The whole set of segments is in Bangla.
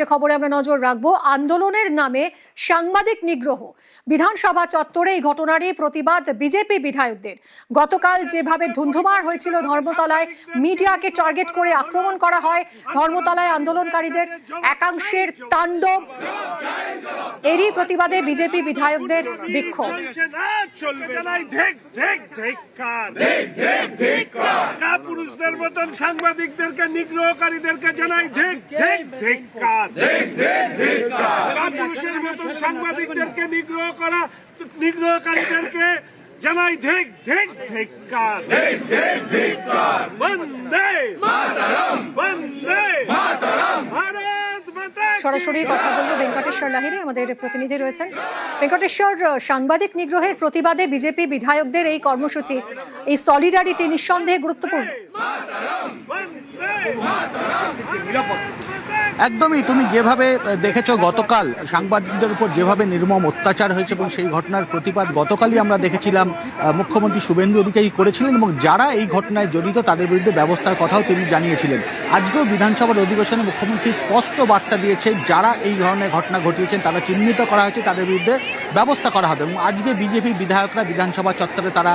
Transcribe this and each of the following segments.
যে খবরে আমরা নজর রাখবো, আন্দোলনের নামে সাংবাদিক নিগ্রহ। বিধানসভা চত্বরে এই ঘটনারই প্রতিবাদ বিজেপি বিধায়কদের। গতকাল যেভাবে ধুন্ধুমার হয়েছিল ধর্মতলায়, মিডিয়াকে টার্গেট করে আক্রমণ করা হয়, ধর্মতলায় আন্দোলনকারীদের একাংশের তাণ্ডব, এরই প্রতিবাদে বিজেপি বিধায়কদের বিক্ষোভ। পুরুষদের মতন সাংবাদিকদেরকে নিগ্রহকারীদেরকে জানাই পুরুষের মতন সাংবাদিকদেরকে নিগ্রহকারীদেরকে জানাই ধিক্কার। বন্দে বন্দে ভারত মাতা। সরাসরি কথা বলবো ভেঙ্কটেশ্বর লাহিড়ী, আমাদের প্রতিনিধি রয়েছেন। ভেঙ্কটেশ্বর, সাংবাদিক নিগ্রহের প্রতিবাদে বিজেপি বিধায়কদের এই কর্মসূচি, এই সলিডারিটি নিঃসন্দেহে গুরুত্বপূর্ণ। একদমই, তুমি যেভাবে দেখেছো গতকাল সাংবাদিকদের উপর যেভাবে নির্মম অত্যাচার হয়েছে এবং সেই ঘটনার প্রতিবাদ গতকালই আমরা দেখেছিলাম মুখ্যমন্ত্রী শুভেন্দু অধিকারী করেছিলেন এবং যারা এই ঘটনায় জড়িত তাদের বিরুদ্ধে ব্যবস্থার কথাও তিনি জানিয়েছিলেন। আজকেও বিধানসভার অধিবেশনে মুখ্যমন্ত্রী স্পষ্ট বার্তা দিয়েছে, যারা এই ধরনের ঘটনা ঘটিয়েছেন তারা চিহ্নিত করা হয়েছে, তাদের বিরুদ্ধে ব্যবস্থা করা হবে। এবং আজকে বিজেপি বিধায়করা বিধানসভা চত্বরে তারা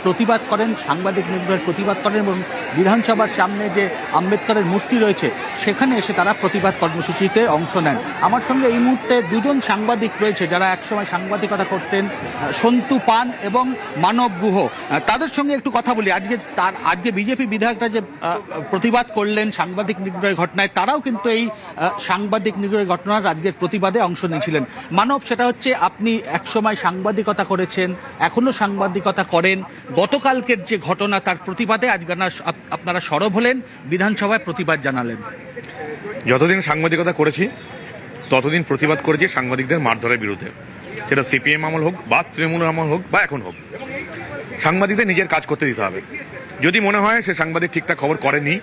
প্রতিবাদ করেন, সাংবাদিক নিগ্রহের প্রতিবাদ করেন এবং বিধানসভার সামনে যে আম্বেদকরের মূর্তি রয়েছে সেখানে এসে তারা প্রতিবাদ কর্মসূচিতে অংশ নেন। আমার সঙ্গে এই মুহূর্তে দুজন সাংবাদিক রয়েছে যারা একসময় সাংবাদিকতা করতেন, সন্তু পান এবং মানব গুহ। তাদের সঙ্গে একটু কথা বলি। আজকে বিজেপি বিধায়করা যে প্রতিবাদ করলেন সাংবাদিক নিগ্রহের ঘটনায়, তারাও কিন্তু এই সাংবাদিক নিগ্রহের ঘটনার আজকের প্রতিবাদে অংশ নিয়েছিলেন। মানব, সেটা হচ্ছে আপনি একসময় সাংবাদিকতা করেছেন, এখনো সাংবাদিকতা করেন, গতকালকের যে ঘটনা তার প্রতিবাদে আজকে আপনারা সরব হলেন, বিধানসভায় প্রতিবাদ জানালেন। যতদিন সাংবাদিকতা করেছি ততদিন প্রতিবাদ করেছি সাংবাদিকদের মারধরের বিরুদ্ধে, সেটা সিপিএম আমল হোক বা তৃণমূল আমল হোক বা এখন হোক। সাংবাদিকদের নিজের কাজ করতে দিতে হবে। যদি মনে হয় সে সাংবাদিক ঠিকঠাক খবর করেনি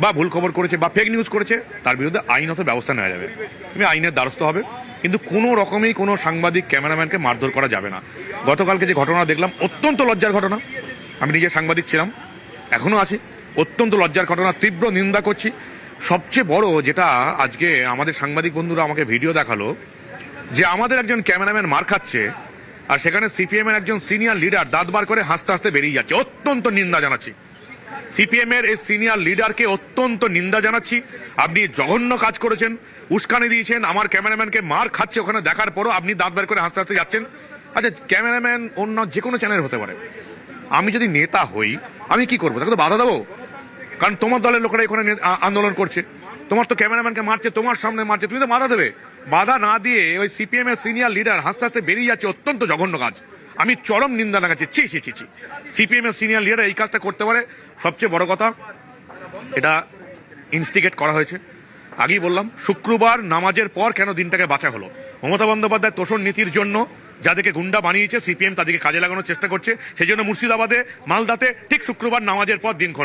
বা ভুল খবর করেছে বা ফেক নিউজ করেছে, তার বিরুদ্ধে আইনত ব্যবস্থা নেওয়া যাবে, তুমি আইনের দ্বারস্থ হবে। কিন্তু কোনো রকমেই কোনো সাংবাদিক ক্যামেরাম্যানকে মারধর করা যাবে না। গতকালকে যে ঘটনা দেখলাম অত্যন্ত লজ্জার ঘটনা। আমি নিজে সাংবাদিক ছিলাম, এখনও আছি। অত্যন্ত লজ্জার ঘটনা, তীব্র নিন্দা করছি। সবচেয়ে বড় যেটা আজকে আমাদের সাংবাদিক বন্ধুরা আমাকে ভিডিও দেখালো, যে আমাদের একজন ক্যামেরাম্যান মার খাচ্ছে আর সেখানে সিপিএম এর একজন সিনিয়র লিডার দাঁত বার করে হাসতে হাসতে বেরিয়ে যাচ্ছে। অত্যন্ত নিন্দা জানাচ্ছি সিপিএম এর এই সিনিয়র লিডারকে, অত্যন্ত নিন্দা জানাচ্ছি। আপনি জঘন্য কাজ করেছেন, উস্কানি দিয়েছেন, আমার ক্যামেরাম্যানকে মার খাচ্ছে ওখানে দেখার পরও আপনি দাঁত বার করে হাসতে হাসতে যাচ্ছেন। আচ্ছা, ক্যামেরাম্যান অন্য যে কোনো চ্যানেল হতে পারে, আমি যদি নেতা হই আমি কি করবো? তাকে তো বাধা দেবো, কারণ তোমার দলের লোকেরা এখানে আন্দোলন করছে, তোমার তো ক্যামেরাম্যানকে মারছে, তোমার সামনে মারছে, তুমি তো বাধা দেবে। বাধা না দিয়ে ওই সিপিএম এর সিনিয়র লিডার হাসতে হাসতে বেরিয়ে যাচ্ছে, অত্যন্ত জঘন্য কাজ। আমি চরম নিন্দা লাগাচ্ছি। ছি ছি ছি ছি, সিপিএম এর সিনিয়র লিডার এই কাজটা করতে পারে? সবচেয়ে বড় কথা, এটা ইনস্টিগেট করা হয়েছে। আগেই বললাম, শুক্রবার নামাজের পর কেন দিনটাকে বাঁচা হলো? মমতা বন্দ্যোপাধ্যায় তোষণ নীতির জন্য যাদেরকে গুন্ডা বানিয়েছে সিপিএম, তাদেরকে কাজে লাগানোর চেষ্টা করছে। সেই জন্য মুর্শিদাবাদে, মালদাতে ঠিক শুক্রবার নামাজের পর দিনক্ষণ